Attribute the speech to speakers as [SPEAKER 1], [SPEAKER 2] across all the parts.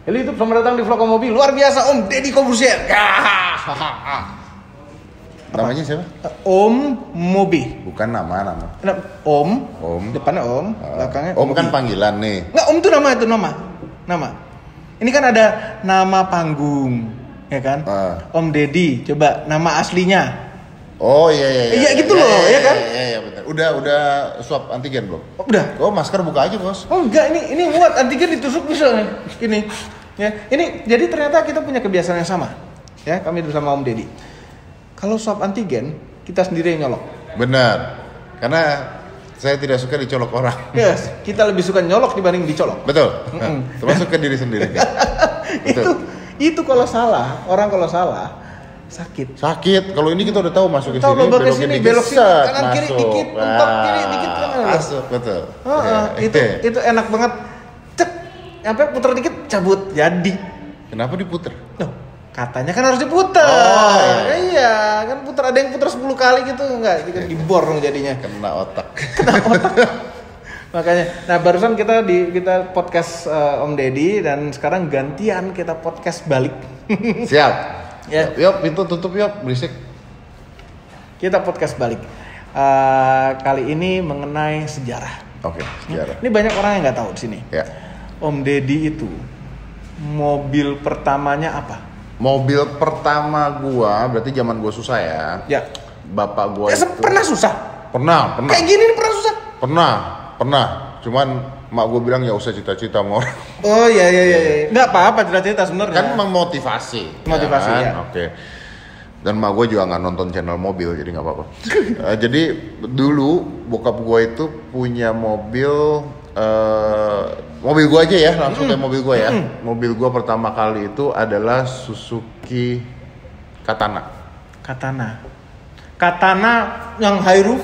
[SPEAKER 1] Halo YouTube, selamat datang di Vlog Mobil. Luar biasa Om Deddy Corbuzier.
[SPEAKER 2] Namanya siapa?
[SPEAKER 1] Om Mobi.
[SPEAKER 2] Bukan nama.
[SPEAKER 1] Om.
[SPEAKER 2] Om.
[SPEAKER 1] Depannya Om, belakangnya
[SPEAKER 2] Om
[SPEAKER 1] Mobi.
[SPEAKER 2] kan panggilan nih.
[SPEAKER 1] Enggak, Om itu nama. Ini kan ada nama panggung, ya kan? Om Deddy. Coba nama aslinya.
[SPEAKER 2] Oh iya.
[SPEAKER 1] Iya gitu loh, ya kan?
[SPEAKER 2] Iya benar. Udah swab antigen belum?
[SPEAKER 1] Oh, udah.
[SPEAKER 2] Oh, masker buka aja, Bos.
[SPEAKER 1] Oh enggak, ini muat antigen ditusuk bisa nih. Ini. Ya, ini jadi ternyata kita punya kebiasaan yang sama. Ya, kami bersama Om Deddy. Kalau swab antigen, kita sendiri yang nyolok.
[SPEAKER 2] Benar. Karena saya tidak suka dicolok orang.
[SPEAKER 1] Yes, kita lebih suka nyolok dibanding dicolok.
[SPEAKER 2] Betul. Termasuk ke diri sendiri. Betul.
[SPEAKER 1] Itu kalau salah, orang kalau salah sakit.
[SPEAKER 2] Kalau ini kita udah tahu masuk ke sini,
[SPEAKER 1] belok sini, kanan kiri dikit, mentok kiri dikit kan.
[SPEAKER 2] Masuk, betul.
[SPEAKER 1] Itu enak banget. Cek, sampai putar dikit cabut jadi.
[SPEAKER 2] Kenapa diputer?
[SPEAKER 1] Loh, katanya kan harus diputer.
[SPEAKER 2] Oh,
[SPEAKER 1] iya, kan putar, ada yang putar 10 kali gitu enggak, kan dibor dong jadinya.
[SPEAKER 2] Kena otak.
[SPEAKER 1] Makanya, nah barusan kita podcast Om Deddy dan sekarang gantian kita podcast balik.
[SPEAKER 2] Siap.
[SPEAKER 1] Ya.
[SPEAKER 2] Yuk, pintu tutup yuk, berisik.
[SPEAKER 1] Kita podcast balik. Kali ini mengenai sejarah.
[SPEAKER 2] Oke, sejarah.
[SPEAKER 1] Ini banyak orang yang nggak tahu di sini.
[SPEAKER 2] Ya.
[SPEAKER 1] Om Deddy itu mobil pertamanya apa?
[SPEAKER 2] Mobil pertama gua, berarti zaman gua susah ya.
[SPEAKER 1] Ya.
[SPEAKER 2] Bapak gua itu
[SPEAKER 1] pernah susah.
[SPEAKER 2] Pernah.
[SPEAKER 1] Kayak gini nih pernah susah.
[SPEAKER 2] Pernah. Cuman mak gua bilang ya usah cita-cita mau orang.
[SPEAKER 1] Oh iya. Nggak apa-apa cita-cita sebenarnya.
[SPEAKER 2] Kan memotivasi.
[SPEAKER 1] Motivasi
[SPEAKER 2] ya.
[SPEAKER 1] ya.
[SPEAKER 2] Oke. Dan mak gue juga nggak nonton channel mobil, jadi nggak apa-apa. Jadi dulu bokap gue itu punya mobil gue aja ya, langsung ke mobil gue ya. Mobil gue pertama kali itu adalah Suzuki Katana
[SPEAKER 1] yang high roof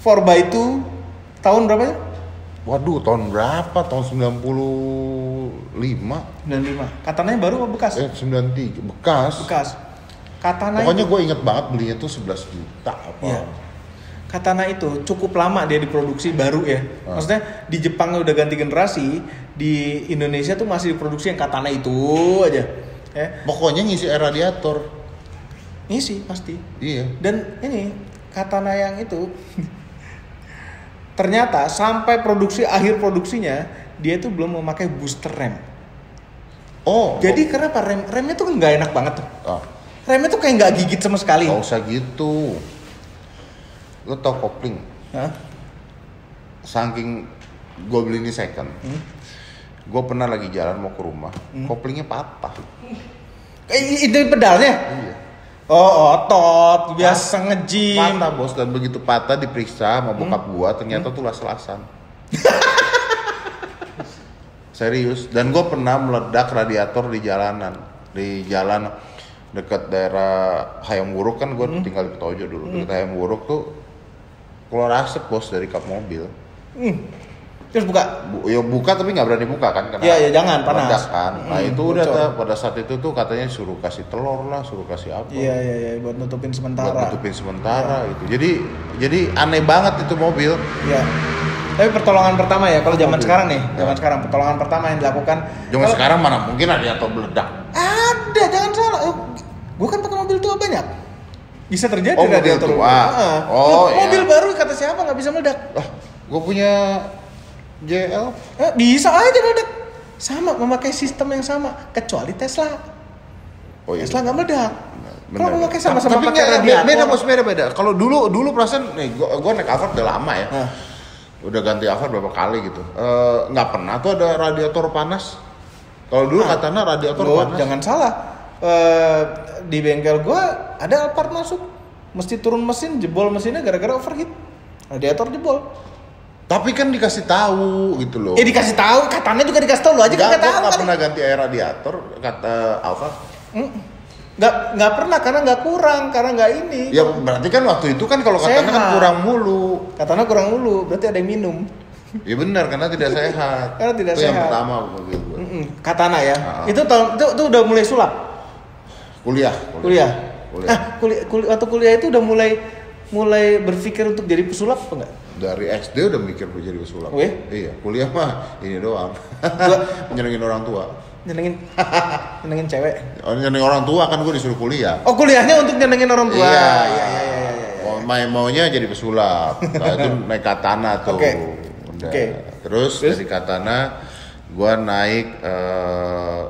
[SPEAKER 1] 4x2 tahun berapa ya?
[SPEAKER 2] Waduh, tahun berapa? Tahun 95.
[SPEAKER 1] Katananya baru apa bekas?
[SPEAKER 2] 93, bekas.
[SPEAKER 1] Katana
[SPEAKER 2] Pokoknya
[SPEAKER 1] itu,
[SPEAKER 2] gue inget banget belinya tuh 11 juta apa.
[SPEAKER 1] ya. Katana itu cukup lama dia diproduksi baru ya. Maksudnya di Jepang udah ganti generasi, di Indonesia tuh masih diproduksi yang Katana itu aja. Ya.
[SPEAKER 2] Pokoknya ngisi radiator.
[SPEAKER 1] Ngisi pasti.
[SPEAKER 2] Iya.
[SPEAKER 1] Dan ini Katana yang itu ternyata sampai akhir produksinya dia itu belum memakai booster rem. Jadi kenapa remnya tuh nggak enak banget tuh. Remnya tuh kayak nggak gigit sama sekali.
[SPEAKER 2] Gak usah gitu. Lo tau kopling?
[SPEAKER 1] Hah?
[SPEAKER 2] Saking gue beli ini second. Gue pernah lagi jalan mau ke rumah, koplingnya patah.
[SPEAKER 1] Itu pedalnya?
[SPEAKER 2] Iya.
[SPEAKER 1] Oh, otot biasa nge-gym.
[SPEAKER 2] Patah bos, dan begitu patah diperiksa sama bokap gue, ternyata tuh las-lasan. Serius. Dan gue pernah meledak radiator di jalan dekat daerah Hayam Wuruk kan, gue tinggal di Petojo dulu. Dekat Hayam Wuruk tuh keluar asap bos dari kap mobil.
[SPEAKER 1] Terus buka?
[SPEAKER 2] Buka tapi nggak berani buka kan, karena
[SPEAKER 1] Iya jangan panas.
[SPEAKER 2] meledak kan. Nah itu udah pada saat itu tuh katanya suruh kasih telur lah, suruh kasih apa.
[SPEAKER 1] Iya buat nutupin sementara.
[SPEAKER 2] Gitu. Jadi aneh banget itu mobil.
[SPEAKER 1] Iya. Tapi pertolongan pertama ya, kalau zaman sekarang nih, pertolongan pertama yang dilakukan.
[SPEAKER 2] Sekarang mana mungkin radiator meledak?
[SPEAKER 1] Ada, jangan salah. Gue kan pakai mobil tua banyak. Bisa terjadi radiator. Mobil baru kata siapa nggak bisa meledak?
[SPEAKER 2] Gue punya JL.
[SPEAKER 1] Bisa aja meledak. Sama, memakai sistem yang sama, kecuali Tesla. Tesla nggak meledak. Kalau memakai sama-sama pakai radiator.
[SPEAKER 2] Beda. Kalau dulu perasaan nih, gue naik Alphard udah lama ya. Udah ganti Alphard berapa kali gitu. Nggak pernah tuh ada radiator panas. Kalau dulu katanya radiator panas.
[SPEAKER 1] Jangan salah. Di bengkel gua ada Alphard masuk, mesti turun mesin, jebol mesinnya gara-gara overheat, radiator jebol.
[SPEAKER 2] Tapi kan dikasih tahu gitu loh.
[SPEAKER 1] Dikasih tahu, katanya juga dikasih tahu, lo aja nggak tahu.
[SPEAKER 2] Nggak pernah ganti air radiator kata Alphard.
[SPEAKER 1] Nggak pernah karena nggak kurang, karena nggak ini.
[SPEAKER 2] Ya berarti kan waktu itu kan kalau katanya kan kurang mulu.
[SPEAKER 1] Katanya kurang mulu, berarti ada yang minum.
[SPEAKER 2] Ya benar, karena tidak sehat.
[SPEAKER 1] Karena tidak
[SPEAKER 2] itu
[SPEAKER 1] sehat.
[SPEAKER 2] Yang pertama mobil gue.
[SPEAKER 1] Katana ya. Itu udah mulai sulap.
[SPEAKER 2] Kuliah.
[SPEAKER 1] Waktu kuliah itu udah mulai berpikir untuk jadi pesulap apa enggak?
[SPEAKER 2] Dari SD udah mikir jadi pesulap. Iya, kuliah mah ini doang. Menyenengin orang tua.
[SPEAKER 1] nyenengin cewek.
[SPEAKER 2] Nyenengin orang tua kan gue disuruh kuliah.
[SPEAKER 1] Oh, kuliahnya untuk nyenengin orang tua.
[SPEAKER 2] Iya.
[SPEAKER 1] Iya.
[SPEAKER 2] Maunya jadi pesulap. Nah, itu naik katana tuh. Udah. Terus dari katana gue naik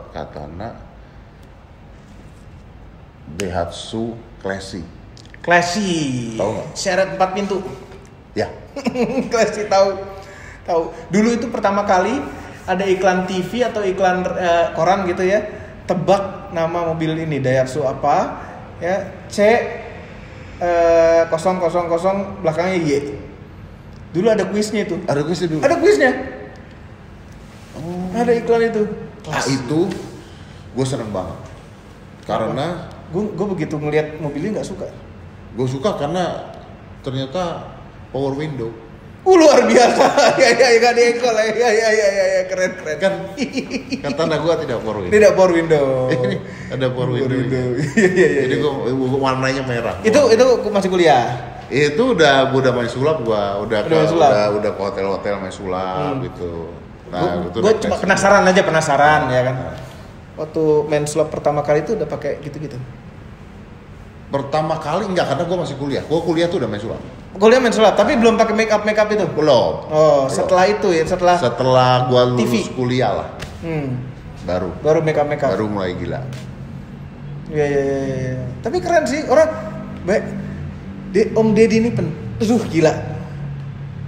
[SPEAKER 2] katana Daihatsu Classy. Tahu nggak?
[SPEAKER 1] Seret 4 pintu.
[SPEAKER 2] Ya.
[SPEAKER 1] Classy tahu. Dulu itu pertama kali ada iklan TV atau iklan koran gitu ya. Tebak nama mobil ini Daihatsu apa? Ya, C 000 belakangnya Y. Dulu ada kuisnya itu.
[SPEAKER 2] Ada kuisnya dulu.
[SPEAKER 1] Ada kuisnya. Ada iklan itu.
[SPEAKER 2] Nah itu gue seneng banget. Karena
[SPEAKER 1] gue begitu ngelihat mobilnya nggak suka.
[SPEAKER 2] Gue suka karena ternyata power window.
[SPEAKER 1] Luar biasa. Ya gak diekol ya. Keren.
[SPEAKER 2] Kan katana gue tidak power window.
[SPEAKER 1] Tidak power window.
[SPEAKER 2] Ini ada power window.
[SPEAKER 1] Iya.
[SPEAKER 2] Jadi gue warnanya merah.
[SPEAKER 1] Itu masih kuliah.
[SPEAKER 2] Itu udah main sulap gua, udah ke hotel-hotel main sulap gitu. Nah,
[SPEAKER 1] gue cuma penasaran ya kan. Waktu main sulap pertama kali itu udah pakai gitu-gitu.
[SPEAKER 2] Pertama kali enggak, karena gue masih kuliah. Gue kuliah tuh udah main sulap.
[SPEAKER 1] Kuliah main sulap, tapi belum pakai make up itu.
[SPEAKER 2] Belum.
[SPEAKER 1] Oh, setelah itu ya,
[SPEAKER 2] setelah gue lulus
[SPEAKER 1] TV.
[SPEAKER 2] kuliah lah. Baru
[SPEAKER 1] make up.
[SPEAKER 2] Baru mulai gila.
[SPEAKER 1] Iya. Tapi keren sih orang. Baik. Om Deddy ini gila.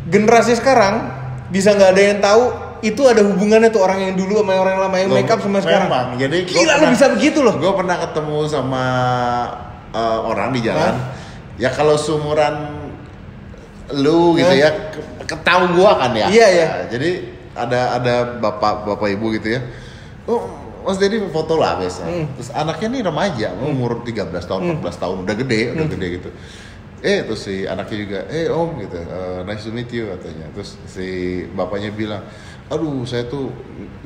[SPEAKER 1] Generasi sekarang bisa nggak ada yang tahu itu ada hubungannya tuh orang yang dulu sama orang yang lama yang make up sama sekarang.
[SPEAKER 2] Memang, jadi
[SPEAKER 1] gila lo bisa begitu loh.
[SPEAKER 2] Gue pernah ketemu sama orang di jalan. Ya kalau seumuran lu gitu ya, ketahu gua kan ya.
[SPEAKER 1] Iya.
[SPEAKER 2] Nah, jadi ada bapak ibu gitu ya. Oh, Mas Deddy foto lah biasa. Terus anaknya nih remaja, umur 13 tahun, 14 tahun, udah gede gitu. Terus si anaknya juga, om gitu, nice to meet you katanya. Terus si bapaknya bilang, aduh saya tuh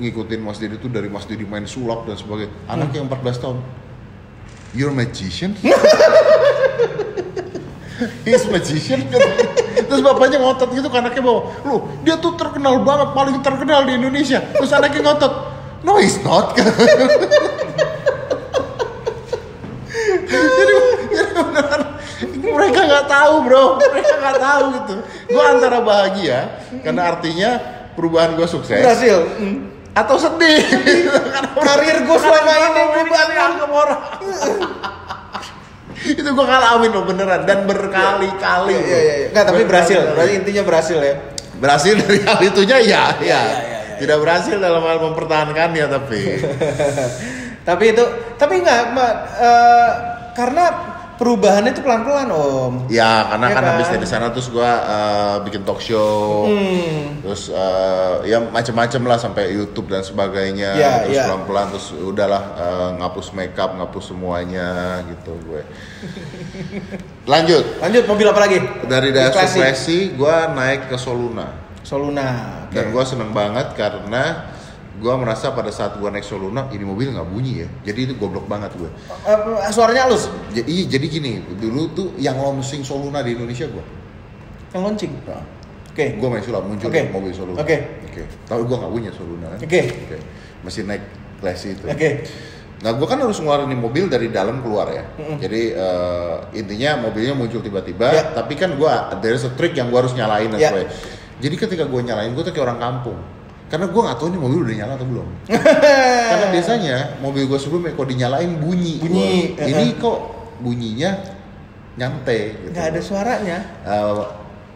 [SPEAKER 2] ngikutin Mas Deddy tuh dari Mas Deddy main sulap dan sebagainya. Anaknya yang 14 tahun, you're a magician? He's a magician? Terus bapaknya ngotot gitu ke anaknya bahwa, loh dia tuh terkenal banget, paling terkenal di Indonesia. Terus anaknya ngotot, no he's not. Jadi beneran mereka nggak tahu bro, mereka nggak tahu gitu. Gue antara bahagia karena artinya perubahan gue sukses,
[SPEAKER 1] berhasil,
[SPEAKER 2] atau sedih.
[SPEAKER 1] Karir gue selama ini berubah ke orang.
[SPEAKER 2] Itu gue ngalamin loh beneran dan berkali-kali.
[SPEAKER 1] Iya. Nggak, tapi berhasil. Berarti intinya berhasil ya.
[SPEAKER 2] Berhasil dari hal itunya ya. Tidak berhasil dalam hal mempertahankannya tapi.
[SPEAKER 1] tapi nggak, karena perubahannya itu pelan-pelan om.
[SPEAKER 2] Ya karena kan habis dari sana terus gue bikin talk show, terus ya macam-macam lah sampai YouTube dan sebagainya. Terus pelan-pelan terus udahlah ngapus makeup, ngapus semuanya gitu gue. Lanjut
[SPEAKER 1] mobil apa lagi?
[SPEAKER 2] Dari Daihatsu Classy gue naik ke Soluna.
[SPEAKER 1] Okay.
[SPEAKER 2] Dan gue seneng banget karena gue merasa pada saat gue naik Soluna ini mobil nggak bunyi ya, jadi itu goblok banget gue.
[SPEAKER 1] Suaranya halus.
[SPEAKER 2] Jadi gini, dulu tuh yang launching Soluna di Indonesia gue.
[SPEAKER 1] Yang launching.
[SPEAKER 2] Nah, gue main sulap muncul mobil Soluna. Tapi gue nggak punya Soluna kan. Masih naik Classy itu. Nah gue kan harus ngeluarin mobil dari dalam keluar ya. Jadi intinya mobilnya muncul tiba-tiba, tapi kan there is a trick yang gue harus nyalain dan sebagainya. Jadi ketika gue nyalain, gue tuh kayak orang kampung. Karena gue nggak tahu ini mobil udah nyala atau belum. Karena biasanya mobil gue sebelumnya kalau dinyalain bunyi. Ini kok bunyinya nyantai. Gitu.
[SPEAKER 1] Nggak ada suaranya.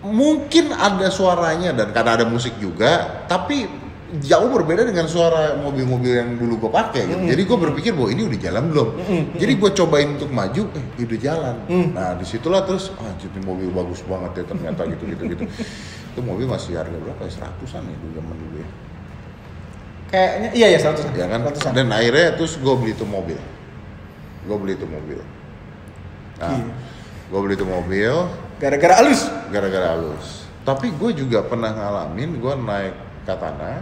[SPEAKER 2] Mungkin ada suaranya dan karena ada musik juga, tapi jauh berbeda dengan suara mobil-mobil yang dulu gue pakai. Gitu. Jadi gue berpikir bahwa ini udah jalan belum. Jadi gue cobain untuk maju, udah jalan. Nah disitulah terus, jadi mobil bagus banget ya ternyata gitu. Itu mobil masih harga berapa ya? 100-an ya zaman dulu ya.
[SPEAKER 1] Kayaknya iya 100-an.
[SPEAKER 2] Ya kan?
[SPEAKER 1] 100-an.
[SPEAKER 2] Dan akhirnya terus gue beli itu mobil. Nah, gue beli itu mobil
[SPEAKER 1] gara-gara halus.
[SPEAKER 2] Tapi gue juga pernah ngalamin gue naik Katana,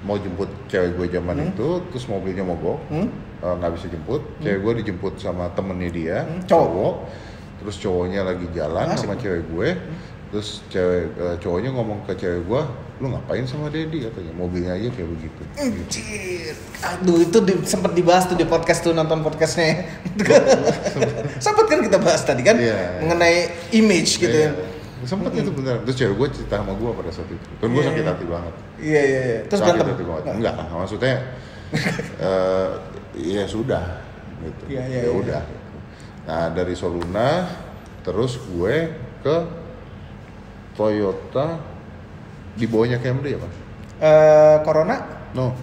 [SPEAKER 2] mau jemput cewek gue zaman itu, terus mobilnya mogok, nggak bisa jemput. Cewek gue dijemput sama temennya dia, cowok. Terus cowoknya lagi jalan sama cewek gue. Terus cowoknya ngomong ke cewek gue, lu ngapain sama Dedi katanya, mobilnya aja kayak begitu.
[SPEAKER 1] Anjir. Aduh itu sempat dibahas tuh di podcast tuh, nonton podcastnya. Sempat kan kita bahas tadi kan mengenai image gitu ya.
[SPEAKER 2] Sempet itu benar. Terus cewek gue cerita sama gue pada saat itu. Dan gue sakit hati banget.
[SPEAKER 1] Iya. Terus
[SPEAKER 2] sakit
[SPEAKER 1] berantem?
[SPEAKER 2] Hati banget. Enggak, maksudnya ya sudah gitu. Ya udah. Nah, dari Soluna terus gue ke Toyota di bawahnya Camry apa?
[SPEAKER 1] Corona?
[SPEAKER 2] No.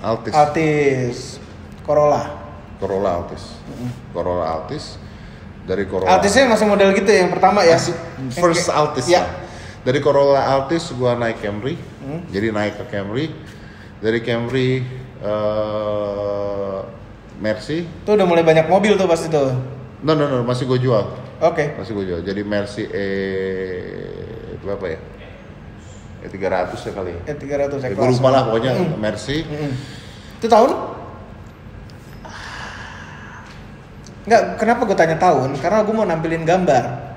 [SPEAKER 1] Altis. Corolla
[SPEAKER 2] Altis. Dari Corolla
[SPEAKER 1] Altisnya masih model gitu ya, yang pertama ya?
[SPEAKER 2] First Altis ya. Dari Corolla Altis gua naik Camry. Jadi naik ke Camry. Dari Camry Mercy.
[SPEAKER 1] Tuh udah mulai banyak mobil tuh pasti tuh.
[SPEAKER 2] No, masih gue jual.
[SPEAKER 1] Oke.
[SPEAKER 2] Masih gue jual. Jadi Mercy berapa ya? 300 ya kali.
[SPEAKER 1] 300 ya.
[SPEAKER 2] Gue lupa lah pokoknya Mercy.
[SPEAKER 1] Itu tahun? Enggak, kenapa gue tanya tahun? Karena gue mau nampilin gambar.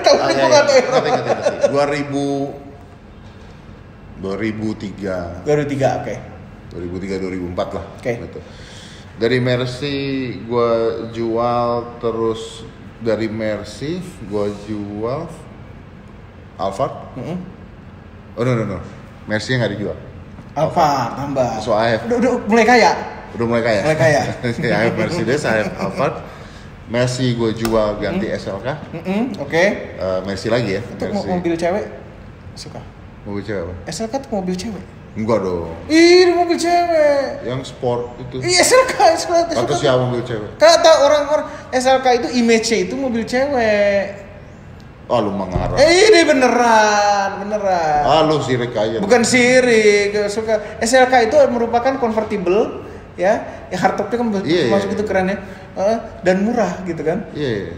[SPEAKER 1] Tahun gue nggak tahu.
[SPEAKER 2] 2003.
[SPEAKER 1] 2003, oke.
[SPEAKER 2] 2003-2004 lah.
[SPEAKER 1] Oke.
[SPEAKER 2] Gitu. Dari Mercy gue jual, terus dari Mercy gue jual Alphard. Oh no. Mercy nggak dijual.
[SPEAKER 1] Alphard tambah.
[SPEAKER 2] So I have.
[SPEAKER 1] Udah mulai kaya.
[SPEAKER 2] Udah mulai kaya. I have Mercedes, I have Alphard. Mercy gue jual ganti SLK.
[SPEAKER 1] Oke.
[SPEAKER 2] Mercy lagi ya.
[SPEAKER 1] Untuk mobil cewek suka.
[SPEAKER 2] Mobil cewek apa?
[SPEAKER 1] SLK tuh mobil cewek.
[SPEAKER 2] Enggak dong.
[SPEAKER 1] Ih, mobil cewek.
[SPEAKER 2] Yang sport itu.
[SPEAKER 1] Iya, SLK.
[SPEAKER 2] Atau siapa mobil cewek?
[SPEAKER 1] Kata orang-orang SLK itu image-nya itu mobil cewek.
[SPEAKER 2] Oh, lu mengarang.
[SPEAKER 1] Ini beneran.
[SPEAKER 2] Ah, lu sirik aja.
[SPEAKER 1] Bukan sirik, suka. SLK itu merupakan convertible, ya hardtopnya kan masuk itu keren ya, dan murah gitu kan.
[SPEAKER 2] Iya.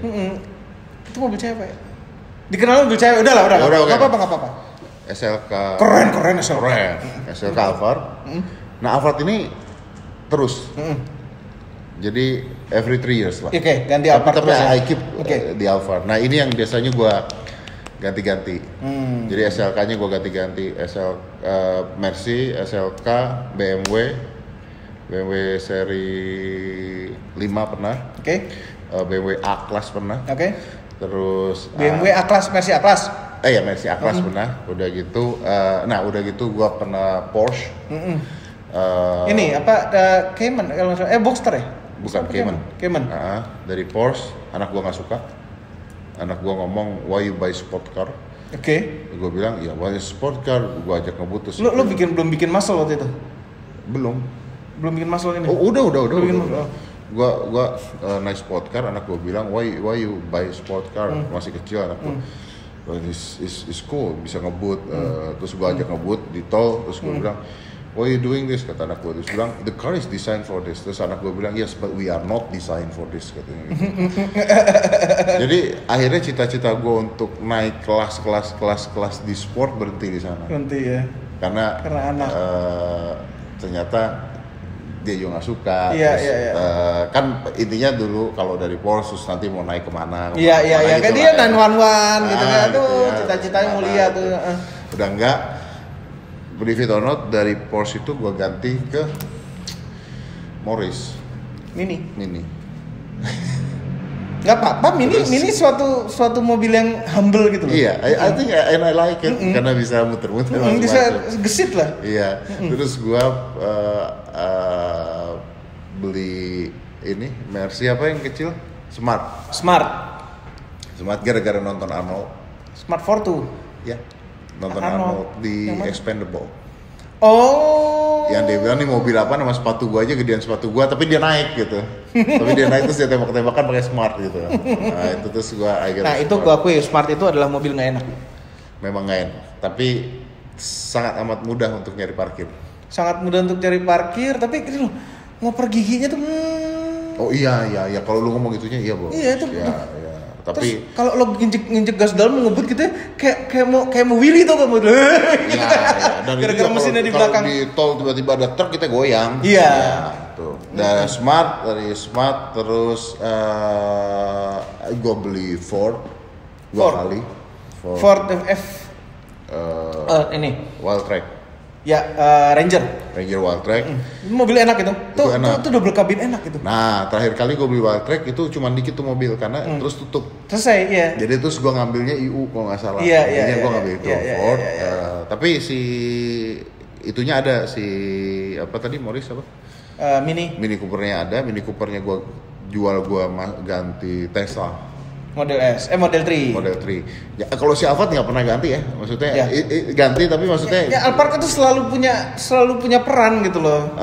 [SPEAKER 1] Itu mobil cewek. Dikenal mobil cewek, udah. Nggak apa-apa.
[SPEAKER 2] SLK.
[SPEAKER 1] Keren SLK.
[SPEAKER 2] SLK Alphard. Nah, Alphard ini terus. Jadi every 3 years lah.
[SPEAKER 1] Oke, ganti Alphard.
[SPEAKER 2] Tapi I keep di Alphard. Nah, ini yang biasanya gue ganti-ganti. Jadi SLK-nya gue ganti-ganti. Mercy, SLK, BMW seri 5 pernah.
[SPEAKER 1] Oke.
[SPEAKER 2] BMW A-Class pernah.
[SPEAKER 1] Oke.
[SPEAKER 2] Terus
[SPEAKER 1] BMW A-Class, Mercy A-Class.
[SPEAKER 2] Mercy A-Class pernah. Udah gitu. Udah gitu gue pernah Porsche.
[SPEAKER 1] Ini apa? Cayman kalau nggak salah. Boxster ya?
[SPEAKER 2] Bukan, Cayman. Dari Porsche, anak gua nggak suka. Anak gua ngomong, why you buy sport car?
[SPEAKER 1] Oke.
[SPEAKER 2] Gua bilang, ya why sport car? Gua ajak ngebut terus.
[SPEAKER 1] Lu belum bikin muscle waktu itu?
[SPEAKER 2] Belum
[SPEAKER 1] bikin muscle ini?
[SPEAKER 2] Oh, udah.
[SPEAKER 1] Bikin muscle.
[SPEAKER 2] Gua naik sport car, anak gua bilang, why you buy sport car? Masih kecil anak gua. Is cool, bisa ngebut. Terus gua ajak ngebut di tol, terus gua bilang, why you doing this? Kata anak gue. Terus bilang, the car is designed for this. Terus anak gue bilang, yes, but we are not designed for this. Katanya gitu. Jadi akhirnya cita-cita gue untuk naik kelas di sport berhenti di sana.
[SPEAKER 1] Berhenti ya.
[SPEAKER 2] Karena
[SPEAKER 1] anak.
[SPEAKER 2] Ternyata dia juga nggak suka.
[SPEAKER 1] Iya.
[SPEAKER 2] Kan intinya dulu kalau dari Porsche terus nanti mau naik kemana?
[SPEAKER 1] Iya. Kan
[SPEAKER 2] Gitu
[SPEAKER 1] dia 911 gitu kan. Aduh,
[SPEAKER 2] gitu ya.
[SPEAKER 1] cita-citanya mulia tuh.
[SPEAKER 2] Udah enggak. Believe it or not, dari Porsche itu gue ganti ke Morris
[SPEAKER 1] Mini.
[SPEAKER 2] Nggak
[SPEAKER 1] apa-apa, Mini suatu mobil yang humble gitu loh.
[SPEAKER 2] Iya, I think and I like it karena bisa muter-muter.
[SPEAKER 1] Bisa gesit lah.
[SPEAKER 2] Iya, terus gue beli ini Mercy apa yang kecil? Smart gara-gara nonton Arnold.
[SPEAKER 1] Smart Fortwo.
[SPEAKER 2] Ya. Nonton Arnold di Expendable.
[SPEAKER 1] Oh.
[SPEAKER 2] Yang dia bilang nih mobil apa nama sepatu gua aja gedean sepatu gua, tapi dia naik gitu. Tapi dia naik terus dia tembak-tembakan pakai Smart gitu. Nah itu terus gua
[SPEAKER 1] itu gua akui Smart itu adalah mobil nggak enak.
[SPEAKER 2] Memang nggak enak, tapi sangat amat mudah untuk nyari parkir.
[SPEAKER 1] Tapi gitu loh, ngoper giginya tuh.
[SPEAKER 2] Oh iya, kalau lu ngomong gitunya iya, Bro.
[SPEAKER 1] Iya itu.
[SPEAKER 2] Iya. Tapi
[SPEAKER 1] kalau lo nginjek gas dalam ngebut gitu kayak mau Willy tau gak mau.
[SPEAKER 2] Iya. Dan
[SPEAKER 1] gara-gara mesinnya di belakang.
[SPEAKER 2] Kalau di tol tiba-tiba ada truk kita goyang.
[SPEAKER 1] Iya.
[SPEAKER 2] Tuh. Dari Smart terus gue beli Ford 2 kali.
[SPEAKER 1] Ford F Ini.
[SPEAKER 2] Wildtrak.
[SPEAKER 1] Ya, Ranger.
[SPEAKER 2] Ranger Wildtrak.
[SPEAKER 1] Mobil enak itu. Tuh double kabin enak itu.
[SPEAKER 2] Nah, terakhir kali gue beli Wildtrak itu cuma dikit tuh mobil karena terus tutup.
[SPEAKER 1] Selesai, iya.
[SPEAKER 2] Jadi terus gue ngambilnya IU kalau nggak salah.
[SPEAKER 1] Iya.
[SPEAKER 2] Gue ngambil itu Ford. Tapi si itunya ada si apa tadi Morris apa? Mini Coopernya ada. Mini Coopernya gue jual, gue ganti Tesla.
[SPEAKER 1] Model S, Model 3.
[SPEAKER 2] Model 3. Ya, kalau si Alphard nggak pernah ganti ya, maksudnya ganti tapi maksudnya.
[SPEAKER 1] Ya Alphard itu selalu punya peran gitu loh.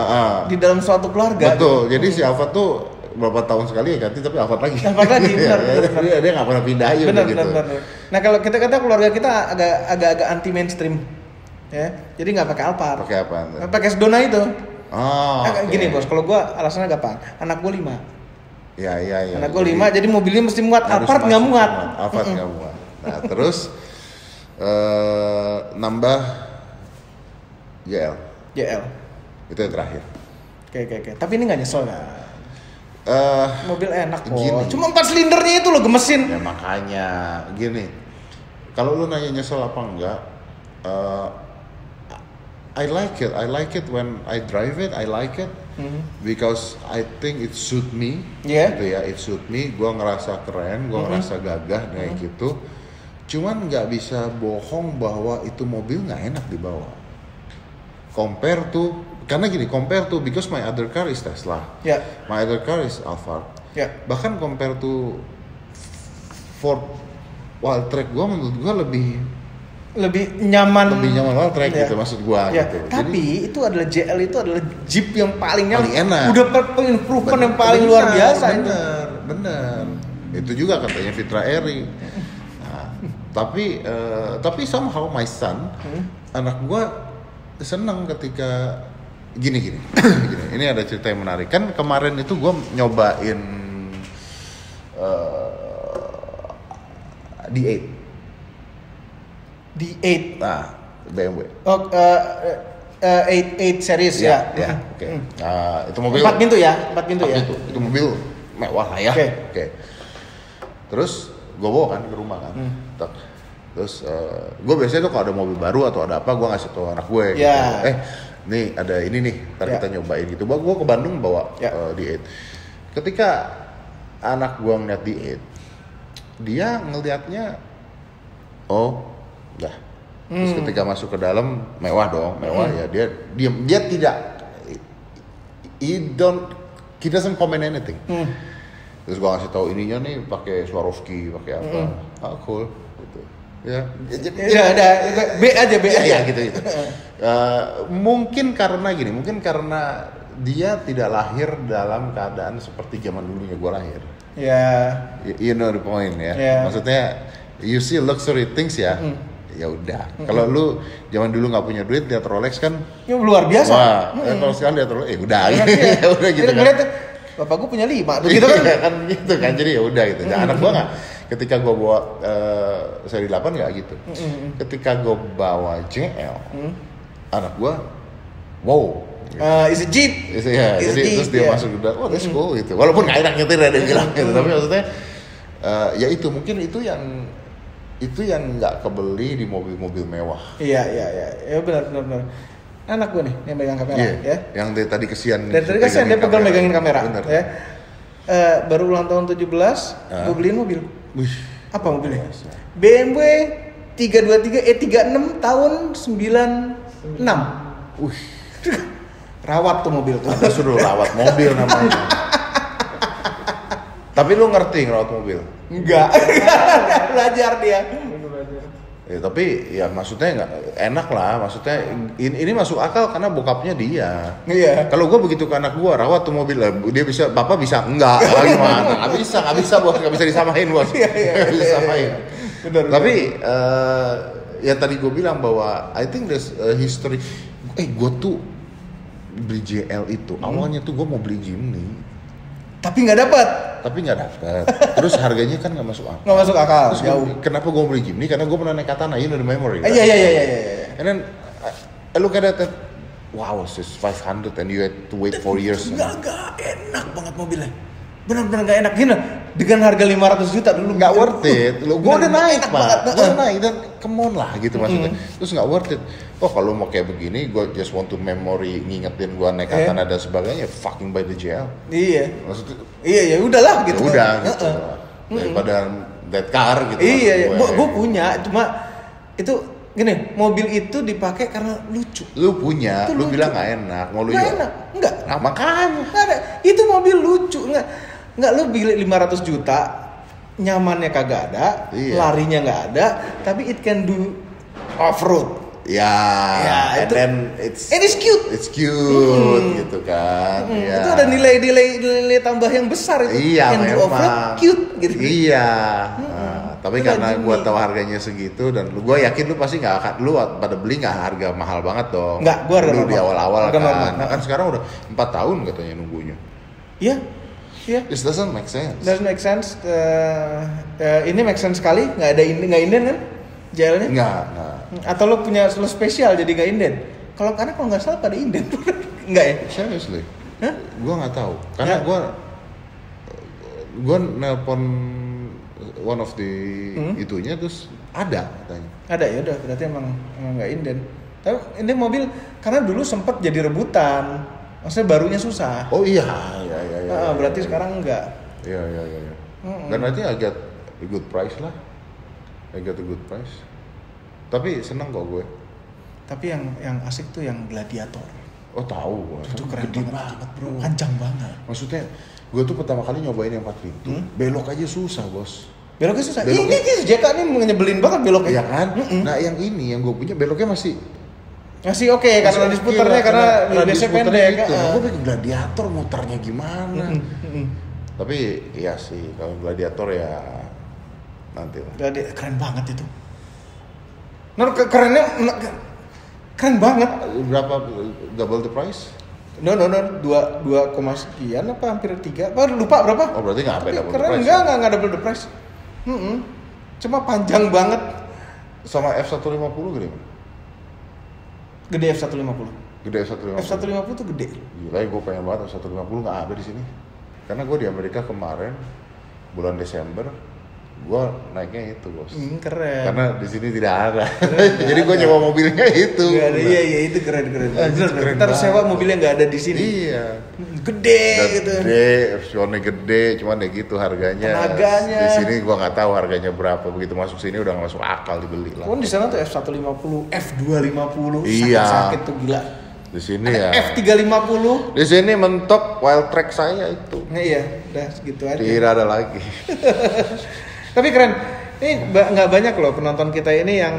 [SPEAKER 1] Di dalam suatu keluarga.
[SPEAKER 2] Betul. Gitu. Jadi si Alphard tuh berapa tahun sekali ya ganti tapi Alphard lagi.
[SPEAKER 1] Alphard lagi, benar.
[SPEAKER 2] Dia nggak pernah pindah aja
[SPEAKER 1] benar,
[SPEAKER 2] gitu.
[SPEAKER 1] Benar. Nah kalau kita kata keluarga kita agak anti mainstream, ya. Jadi nggak pakai Alphard.
[SPEAKER 2] Pakai apa?
[SPEAKER 1] Pakai Sedona itu.
[SPEAKER 2] Okay.
[SPEAKER 1] Gini bos, kalau gua alasannya gampang. Anak gua 5.
[SPEAKER 2] Iya.
[SPEAKER 1] Anak gue 5, jadi mobilnya mesti muat. Alphard nggak muat.
[SPEAKER 2] Alphard nggak muat. Nah terus nambah JL. Itu yang terakhir.
[SPEAKER 1] Oke. Tapi ini nggak nyesel nggak? Mobil enak kok. Cuma 4 silindernya itu lo gemesin.
[SPEAKER 2] Ya makanya gini. Kalau lu nanya nyesel apa enggak? I like it when I drive it. I like it. Because I think it suit me, gitu ya, it suit me. Gue ngerasa keren, gue ngerasa gagah kayak gitu. Cuman nggak bisa bohong bahwa itu mobil nggak enak dibawa. Compare to because my other car is Tesla, my other car is Alphard. Bahkan compare to Ford Wildtrak, gue menurut gue lebih nyaman Wildtrak gitu maksud gua gitu.
[SPEAKER 1] Tapi itu adalah JL itu adalah Jeep yang paling
[SPEAKER 2] enak.
[SPEAKER 1] Udah improvement yang paling luar biasa.
[SPEAKER 2] Bener. Itu juga katanya Fitra Eri. Nah, tapi somehow my son, anak gua seneng ketika gini. Ini ada cerita yang menarik. Kan kemarin itu gua nyobain D8.
[SPEAKER 1] D8.
[SPEAKER 2] Nah, BMW.
[SPEAKER 1] 8 series ya.
[SPEAKER 2] Oke. Nah, itu mobil
[SPEAKER 1] 4 pintu ya.
[SPEAKER 2] Itu mobil mewah lah ya. Oke. Terus gue bawa kan ke rumah kan. Terus gue biasanya tuh kalau ada mobil baru atau ada apa gue ngasih tau anak gue gitu. Nih ada ini nih, ntar kita nyobain gitu. Gue ke Bandung bawa D8. Ketika anak gue ngeliat D8, dia ngeliatnya udah. Terus ketika masuk ke dalam mewah ya dia tidak he doesn't comment anything. Terus gua ngasih tahu ininya nih pakai Swarovski, pakai apa. Cool gitu. Ya
[SPEAKER 1] ada B aja.
[SPEAKER 2] Ya gitu. Mungkin karena dia tidak lahir dalam keadaan seperti zaman dulunya gua lahir. You know the point ya. Maksudnya you see luxury things ya. Ya udah. Kalau lu zaman dulu nggak punya duit lihat Rolex kan
[SPEAKER 1] luar biasa.
[SPEAKER 2] Wah, kalau sekarang lihat Rolex udah udah gitu kan.
[SPEAKER 1] Bapak gue punya 5 begitu kan.
[SPEAKER 2] Gitu kan. Jadi ya udah gitu. Nah, anak gua nggak ketika gua bawa seri 8 nggak gitu. Ketika gua bawa JL, anak gua wow.
[SPEAKER 1] Is a Jeep.
[SPEAKER 2] Jadi terus dia masuk udah, that's cool gitu. Walaupun nggak enak nyetir dia bilang gitu, tapi maksudnya ya itu mungkin itu yang nggak kebeli di mobil-mobil mewah.
[SPEAKER 1] Iya benar. Anak gue nih yang megang kamera ya.
[SPEAKER 2] Yang dari tadi kesian.
[SPEAKER 1] Dari tadi kesian dia pegang megangin kamera. Bener. Ya. Baru ulang tahun 17, gue beliin mobil. Apa mobilnya? BMW 323 E36 tahun 96. Rawat tuh mobil tuh.
[SPEAKER 2] Anda suruh rawat mobil namanya. Tapi lu ngerti ngerawat mobil?
[SPEAKER 1] Enggak. Belajar dia.
[SPEAKER 2] Ya, tapi ya maksudnya nggak enak lah, maksudnya ini masuk akal karena bokapnya dia.
[SPEAKER 1] Iya.
[SPEAKER 2] Kalau gue begitu ke anak gue rawat tuh mobil, dia bisa, bapak bisa enggak? Gimana? Nggak bisa bos, nggak bisa disamain bos. Nggak bisa disamain.
[SPEAKER 1] Benar.
[SPEAKER 2] Tapi ya tadi gue bilang bahwa I think there's a history. Gue tuh beli JL itu awalnya tuh gue mau beli Jimny.
[SPEAKER 1] Tapi nggak dapat.
[SPEAKER 2] Terus harganya kan nggak masuk akal.
[SPEAKER 1] Nggak masuk akal.
[SPEAKER 2] Terus kenapa gue beli Jimny? Karena gue pernah naik Katana, you know the memory.
[SPEAKER 1] Iya.
[SPEAKER 2] And then I look at that, wow, it's just 500 and you had to wait 4 years.
[SPEAKER 1] Nggak enak banget mobilnya. Benar-benar nggak enak. Gini, dengan harga 500 juta dulu
[SPEAKER 2] nggak worth it. Gue udah naik pak. Gue udah naik dan come on lah gitu maksudnya. Terus nggak worth it. Oh kalau mau kayak begini, gue just want to memory ngingetin gue naik katana dan sebagainya, fucking buy the JL.
[SPEAKER 1] Iya.
[SPEAKER 2] Maksudnya
[SPEAKER 1] Iya ya udahlah gitu.
[SPEAKER 2] ya udah gitu. Daripada that car gitu.
[SPEAKER 1] Iya, gue punya, cuma itu gini, mobil itu dipakai karena lucu.
[SPEAKER 2] Lu punya,
[SPEAKER 1] Itu
[SPEAKER 2] lu
[SPEAKER 1] lucu.
[SPEAKER 2] bilang nggak enak, mau lu
[SPEAKER 1] Nggak
[SPEAKER 2] jual.
[SPEAKER 1] enak, enggak.
[SPEAKER 2] Nah makanya.
[SPEAKER 1] Nggak ada. Itu mobil lucu, enggak lu beli 500 juta, nyamannya kagak ada,
[SPEAKER 2] Iya.
[SPEAKER 1] larinya nggak ada, tapi it can do off road.
[SPEAKER 2] Ya, and
[SPEAKER 1] itu-
[SPEAKER 2] then it's
[SPEAKER 1] cute.
[SPEAKER 2] It's cute gitu kan. Ya.
[SPEAKER 1] Itu ada nilai tambah yang besar itu.
[SPEAKER 2] Iya,
[SPEAKER 1] Can do
[SPEAKER 2] memang.
[SPEAKER 1] off road, cute gitu.
[SPEAKER 2] Iya. Nah, tapi
[SPEAKER 1] Itu
[SPEAKER 2] karena
[SPEAKER 1] Jimny.
[SPEAKER 2] gua tahu harganya segitu dan gue yakin lu pasti nggak akan lu pada beli nggak harga mahal banget dong.
[SPEAKER 1] Nggak, gua harga
[SPEAKER 2] dulu di
[SPEAKER 1] normal.
[SPEAKER 2] awal-awal
[SPEAKER 1] Harga
[SPEAKER 2] kan.
[SPEAKER 1] normal.
[SPEAKER 2] Nah, kan sekarang udah 4 tahun katanya nunggunya.
[SPEAKER 1] Iya. Iya.
[SPEAKER 2] This doesn't make sense.
[SPEAKER 1] Doesn't make sense. Ini make sense sekali, nggak inden kan? Jailnya?
[SPEAKER 2] Enggak.
[SPEAKER 1] Atau lo punya lo spesial jadi nggak inden? Kalau nggak salah pada inden, nggak ya?
[SPEAKER 2] Seriously.
[SPEAKER 1] Hah?
[SPEAKER 2] Gua nggak tahu. Karena
[SPEAKER 1] Ya.
[SPEAKER 2] gua nelpon one of the itunya terus ada katanya.
[SPEAKER 1] Ada ya udah berarti emang nggak inden. Tapi ini mobil karena dulu sempet jadi rebutan, maksudnya barunya susah.
[SPEAKER 2] Oh iya.
[SPEAKER 1] Berarti sekarang enggak.
[SPEAKER 2] Iya. Dan nanti I get a good price lah. I get a good price. Tapi seneng kok gue.
[SPEAKER 1] Tapi yang asik tuh yang gladiator.
[SPEAKER 2] Oh tahu gue.
[SPEAKER 1] Itu keren
[SPEAKER 2] Gede
[SPEAKER 1] banget bro, panjang banget.
[SPEAKER 2] Maksudnya gue tuh pertama kali nyobain yang 4 pintu, belok aja susah bos.
[SPEAKER 1] Beloknya susah.
[SPEAKER 2] Beloknya-
[SPEAKER 1] Ini JK nih nyebelin banget beloknya.
[SPEAKER 2] Iya kan? Nah yang ini yang gue punya beloknya masih
[SPEAKER 1] Masih oke karena radius puternya karena biasanya pendek.
[SPEAKER 2] itu. Gue pengen gladiator muternya gimana? Tapi iya sih kalau gladiator ya nanti lah.
[SPEAKER 1] Keren banget itu. Kerennya keren banget.
[SPEAKER 2] Berapa double the price?
[SPEAKER 1] No, 2 sekian apa hampir 3. Lupa berapa?
[SPEAKER 2] Oh berarti nggak sampai double the
[SPEAKER 1] Keren
[SPEAKER 2] price?
[SPEAKER 1] enggak double the price. Cuma panjang banget.
[SPEAKER 2] Sama F150 gede?
[SPEAKER 1] Gede F150.
[SPEAKER 2] Gede F150.
[SPEAKER 1] F150 tuh gede.
[SPEAKER 2] Gila, gue pengen banget F150 nggak ada di sini. Karena gue di Amerika kemarin bulan Desember, gue naiknya itu bos.
[SPEAKER 1] Keren.
[SPEAKER 2] Karena di sini tidak ada. Jadi gue nyewa mobilnya itu.
[SPEAKER 1] Nggak ada, iya itu keren.
[SPEAKER 2] Keren
[SPEAKER 1] Kita harus sewa
[SPEAKER 2] banget.
[SPEAKER 1] mobil yang nggak ada di sini.
[SPEAKER 2] Iya.
[SPEAKER 1] Gede gitu.
[SPEAKER 2] Gede, F1-nya gede, cuman ya gitu harganya.
[SPEAKER 1] Tenaganya.
[SPEAKER 2] Di sini gue nggak tahu harganya berapa. Begitu masuk sini udah nggak masuk akal dibeli lah.
[SPEAKER 1] Kan di sana tuh F150, F250,
[SPEAKER 2] Iya.
[SPEAKER 1] sakit tuh gila.
[SPEAKER 2] Di sini ya.
[SPEAKER 1] F350.
[SPEAKER 2] Di sini mentok wild track saya itu.
[SPEAKER 1] Nah, iya, udah segitu aja.
[SPEAKER 2] Tidak ada lagi.
[SPEAKER 1] Tapi keren. Ini nggak banyak loh penonton kita ini yang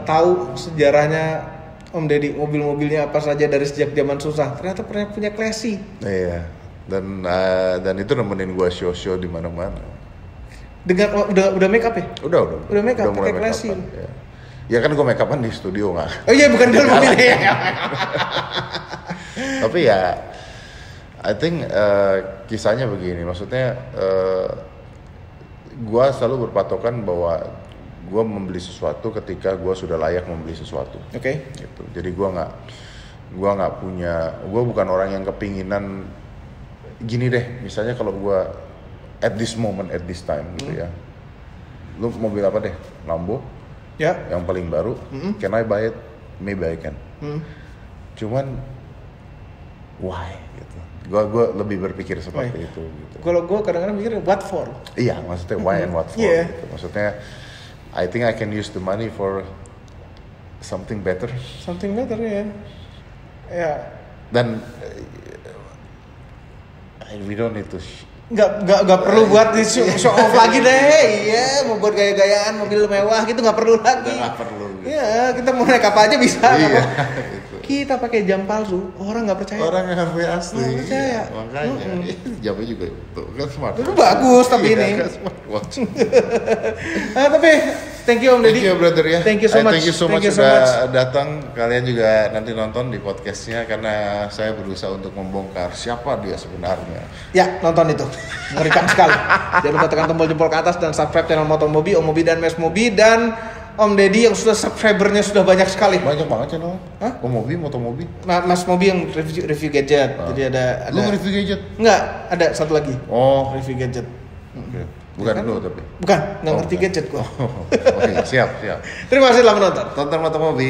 [SPEAKER 1] tahu sejarahnya Om Deddy, mobil-mobilnya apa saja dari sejak zaman susah. Ternyata pernah punya classy.
[SPEAKER 2] Iya. Dan itu nemenin gua show-show di mana-mana.
[SPEAKER 1] Dengan udah make up ya?
[SPEAKER 2] Udah.
[SPEAKER 1] Udah make up,
[SPEAKER 2] mulai
[SPEAKER 1] pakai
[SPEAKER 2] make
[SPEAKER 1] classy.
[SPEAKER 2] up-an, ya. Ya kan gua make up-an di studio nggak.
[SPEAKER 1] Oh iya, bukan dalam mobilnya.
[SPEAKER 2] Tapi ya, I think kisahnya begini. Maksudnya gua selalu berpatokan bahwa gua membeli sesuatu ketika gua sudah layak membeli sesuatu.
[SPEAKER 1] Oke.
[SPEAKER 2] Gitu. Jadi gua bukan orang yang kepinginan gini deh. Misalnya kalau gua at this moment, at this time gitu ya. Lu mobil apa deh? Lambo?
[SPEAKER 1] Ya.
[SPEAKER 2] Yang paling baru, can I buy it? Maybe I can. Cuman why gitu. Gua lebih berpikir seperti itu gitu.
[SPEAKER 1] Kalau gue kadang-kadang mikir what for?
[SPEAKER 2] Iya, maksudnya why and what for
[SPEAKER 1] Yeah.
[SPEAKER 2] gitu. Maksudnya I think I can use the money for something better.
[SPEAKER 1] Something better ya. Ya.
[SPEAKER 2] Dan we don't need to
[SPEAKER 1] Nggak perlu buat di show off lagi deh. Iya, mau buat gaya-gayaan mobil mewah gitu nggak perlu lagi.
[SPEAKER 2] nggak perlu gitu.
[SPEAKER 1] Iya, kita mau naik apa aja bisa. nggak
[SPEAKER 2] Iya,
[SPEAKER 1] apa-apa.
[SPEAKER 2] gitu.
[SPEAKER 1] Kita pakai jam palsu, orang nggak percaya.
[SPEAKER 2] Orang yang HP asli.
[SPEAKER 1] Nggak percaya.
[SPEAKER 2] Iya, makanya jamnya juga tuh kan smart.
[SPEAKER 1] Itu bagus tapi ini.
[SPEAKER 2] Kan smartwatch.
[SPEAKER 1] Tapi thank you Om Deddy.
[SPEAKER 2] Thank you brother ya.
[SPEAKER 1] Thank you so much.
[SPEAKER 2] Thank you so
[SPEAKER 1] Thank
[SPEAKER 2] much
[SPEAKER 1] you so
[SPEAKER 2] sudah
[SPEAKER 1] much.
[SPEAKER 2] datang. Kalian juga nanti nonton di podcastnya karena saya berusaha untuk membongkar siapa dia sebenarnya.
[SPEAKER 1] Ya, nonton itu. Mengerikan sekali. Jangan lupa tekan tombol jempol ke atas dan subscribe channel Motomobi, Om Mobi dan Mes Mobi dan Om Deddy yang sudah subscribernya sudah banyak sekali.
[SPEAKER 2] Banyak banget channel.
[SPEAKER 1] Hah?
[SPEAKER 2] Motomobi.
[SPEAKER 1] Mas Mobi yang review gadget. Jadi ada
[SPEAKER 2] Lu nge-review gadget?
[SPEAKER 1] Enggak, ada satu lagi.
[SPEAKER 2] Oh,
[SPEAKER 1] Review gadget.
[SPEAKER 2] oke. Bukan
[SPEAKER 1] Ya kan?
[SPEAKER 2] lu tapi.
[SPEAKER 1] Bukan, nggak
[SPEAKER 2] Oh,
[SPEAKER 1] ngerti
[SPEAKER 2] bukan.
[SPEAKER 1] gadget gua.
[SPEAKER 2] Oke, siap.
[SPEAKER 1] Terima kasih telah menonton.
[SPEAKER 2] Tonton Motomobi.